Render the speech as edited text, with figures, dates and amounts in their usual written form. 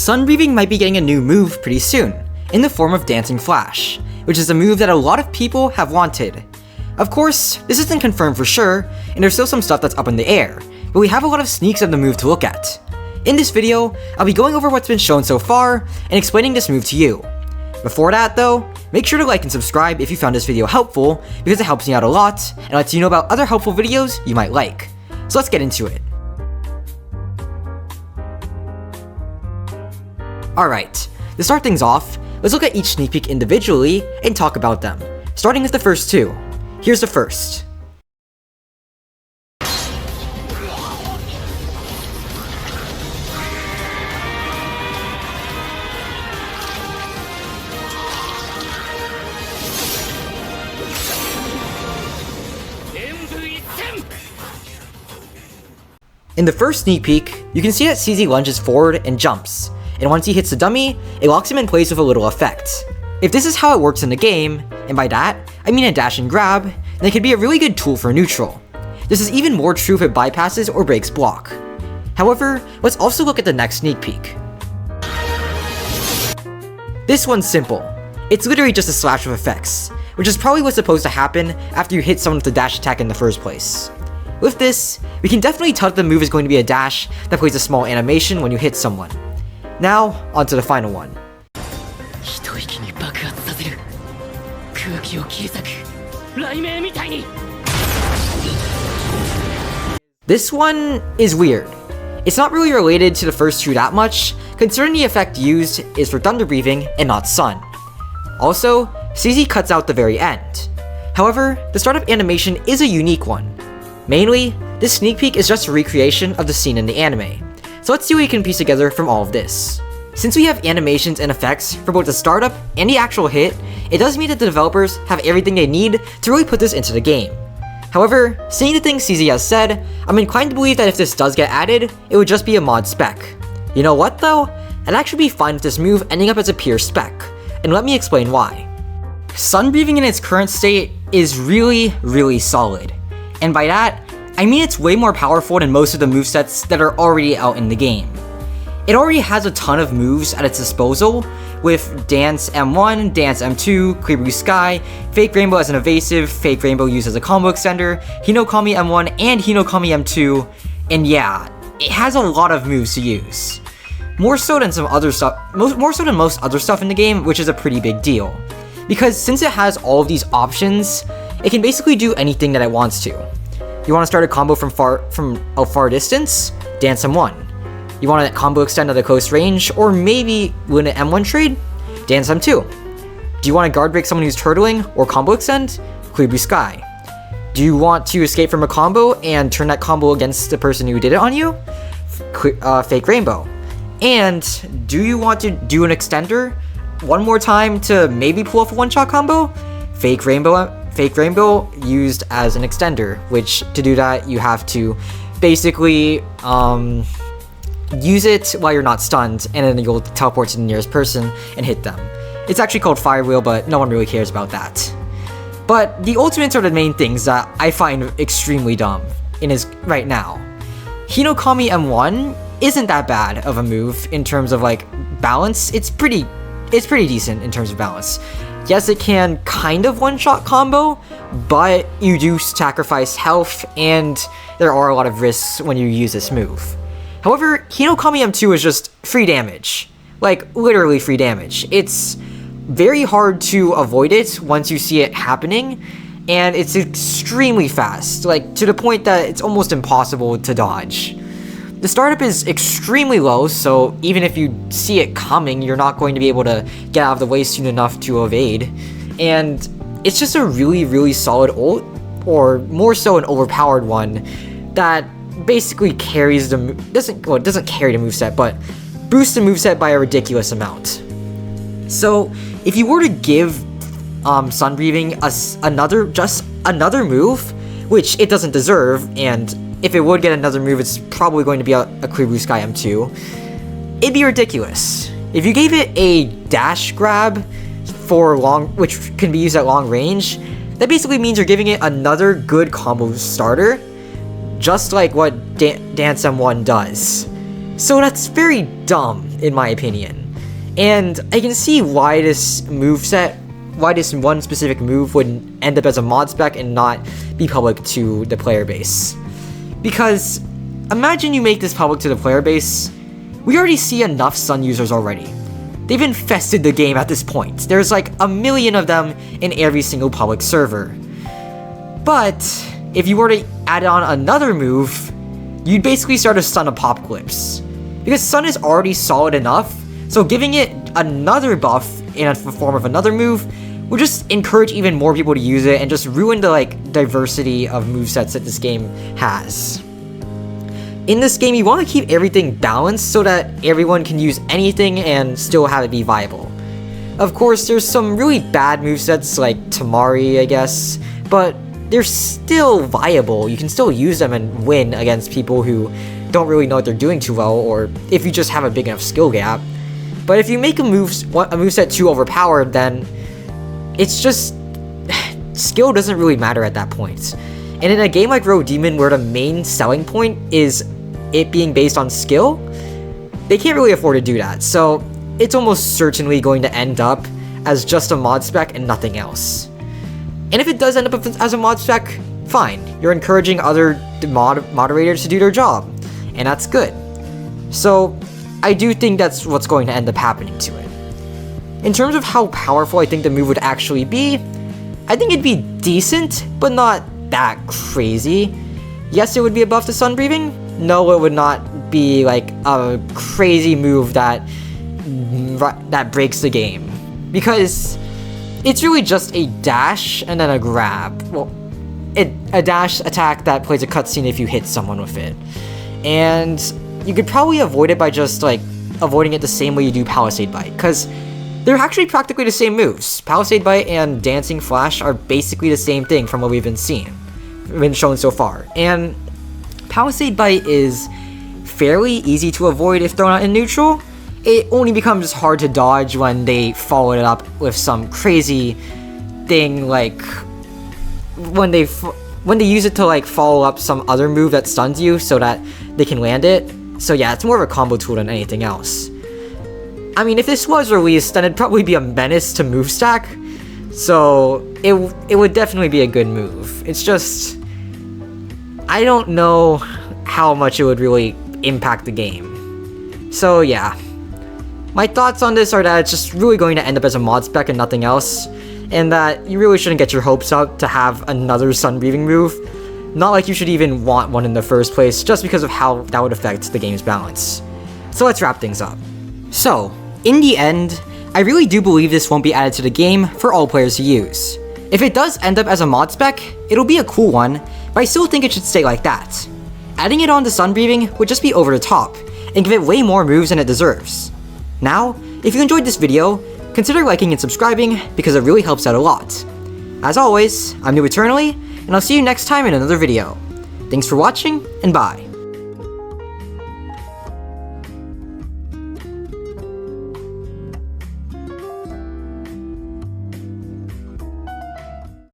Sunbreathing might be getting a new move pretty soon, in the form of Dancing Flash, which is a move that a lot of people have wanted. Of course, this isn't confirmed for sure, and there's still some stuff that's up in the air, but we have a lot of sneaks of the move to look at. In this video, I'll be going over what's been shown so far, and explaining this move to you. Before that though, make sure to like and subscribe if you found this video helpful, because it helps me out a lot, and lets you know about other helpful videos you might like. So let's get into it. Alright, to start things off, let's look at each sneak peek individually and talk about them, starting with the first two. Here's the first. In the first sneak peek, you can see that CZ lunges forward and jumps, and once he hits the dummy, it locks him in place with a little effect. If this is how it works in the game, and by that, I mean a dash and grab, then it could be a really good tool for neutral. This is even more true if it bypasses or breaks block. However, let's also look at the next sneak peek. This one's simple. It's literally just a slash with effects, which is probably what's supposed to happen after you hit someone with the dash attack in the first place. With this, we can definitely tell that the move is going to be a dash that plays a small animation when you hit someone. Now, on to the final one. This one is weird. It's not really related to the first two that much, considering the effect used is for thunder breathing and not sun. Also, CZ cuts out the very end. However, the startup animation is a unique one. Mainly, this sneak peek is just a recreation of the scene in the anime. So let's see what we can piece together from all of this. Since we have animations and effects for both the startup and the actual hit, it does mean that the developers have everything they need to really put this into the game. However, seeing the things CZ has said, I'm inclined to believe that if this does get added, it would just be a mod spec. You know what though? I'd actually be fine with this move ending up as a pure spec, and let me explain why. Sun breathing in its current state is really solid, and by that, I mean it's way more powerful than most of the movesets that are already out in the game. It already has a ton of moves at its disposal, with Dance M1, Dance M2, Clear Blue Sky, Fake Rainbow as an evasive, Fake Rainbow used as a combo extender, Hinokami M1 and Hinokami M2, and yeah, it has a lot of moves to use. More so than most other stuff in the game, which is a pretty big deal. Because since it has all of these options, it can basically do anything that it wants to. You want to start a combo from a far distance? Dance M1. You want to combo extend at a close range, or maybe win an M1 trade? Dance M2. Do you want to guard break someone who's turtling, or combo extend? Clear Blue Sky. Do you want to escape from a combo and turn that combo against the person who did it on you? Fake Rainbow. And do you want to do an extender one more time to maybe pull off a one-shot combo? Fake Rainbow used as an extender, which to do that you have to basically use it while you're not stunned, and then you'll teleport to the nearest person and hit them. It's actually called Fire Wheel, but no one really cares about that. But the ultimates are the main things that I find extremely dumb in his right now. Hinokami M1 isn't that bad of a move in terms of like balance. It's pretty decent in terms of balance. Yes, it can kind of one-shot combo, but you do sacrifice health, and there are a lot of risks when you use this move. However, Hinokami M2 is just free damage. Like, literally free damage. It's very hard to avoid it once you see it happening, and it's extremely fast, like, to the point that it's almost impossible to dodge. The startup is extremely low, so even if you see it coming, you're not going to be able to get out of the way soon enough to evade. And it's just a really solid ult, or more so an overpowered one, that basically carries the it doesn't carry the moveset, but boosts the moveset by a ridiculous amount. So if you were to give Sun Breathing another move, which it doesn't deserve, and if it would get another move, it's probably going to be a Clear Blue Sky M2, it'd be ridiculous. If you gave it a dash grab which can be used at long range, that basically means you're giving it another good combo starter, just like what Dance M1 does. So that's very dumb, in my opinion. And I can see why this one specific move would end up as a mod spec and not be public to the player base. Because imagine you make this public to the player base. We already see enough Sun users already. They've infested the game at this point. There's like a million of them in every single public server. But if you were to add on another move, you'd basically start a Sun apocalypse. Because Sun is already solid enough, so giving it another buff in the form of another move would just encourage even more people to use it and just ruin the diversity of movesets that this game has. In this game, you want to keep everything balanced so that everyone can use anything and still have it be viable. Of course, there's some really bad movesets like Tamari, I guess, but they're still viable. You can still use them and win against people who don't really know what they're doing too well, or if you just have a big enough skill gap. But if you make a moveset too overpowered, then it's just skill doesn't really matter at that point. And in a game like Rogue Demon, where the main selling point is it being based on skill, they can't really afford to do that. So it's almost certainly going to end up as just a mod spec and nothing else. And if it does end up as a mod spec, fine. You're encouraging other moderators to do their job, and that's good. So I do think that's what's going to end up happening to it. In terms of how powerful I think the move would actually be, I think it'd be decent, but not that crazy. Yes, it would be a buff to Sun Breathing. No, it would not be like a crazy move that breaks the game. Because it's really just a dash and then a grab. Well, a dash attack that plays a cutscene if you hit someone with it. And you could probably avoid it by just avoiding it the same way you do Palisade Bite, because they're actually practically the same moves. Palisade Bite and Dancing Flash are basically the same thing from what we've been shown so far. And Palisade Bite is fairly easy to avoid if thrown out in neutral. It only becomes hard to dodge when they follow it up with some crazy thing, like when they use it to follow up some other move that stuns you so that they can land it. So yeah, it's more of a combo tool than anything else. I mean, if this was released, then it'd probably be a menace to move stack. So it would definitely be a good move. It's just, I don't know how much it would really impact the game. So yeah, my thoughts on this are that it's just really going to end up as a mod spec and nothing else, and that you really shouldn't get your hopes up to have another Sun Breathing move. Not like you should even want one in the first place, just because of how that would affect the game's balance. So let's wrap things up. So, in the end, I really do believe this won't be added to the game for all players to use. If it does end up as a mod spec, it'll be a cool one, but I still think it should stay like that. Adding it on to Sun Breathing would just be over the top, and give it way more moves than it deserves. Now, if you enjoyed this video, consider liking and subscribing because it really helps out a lot. As always, I'm New Eternally, and I'll see you next time in another video. Thanks for watching, and bye.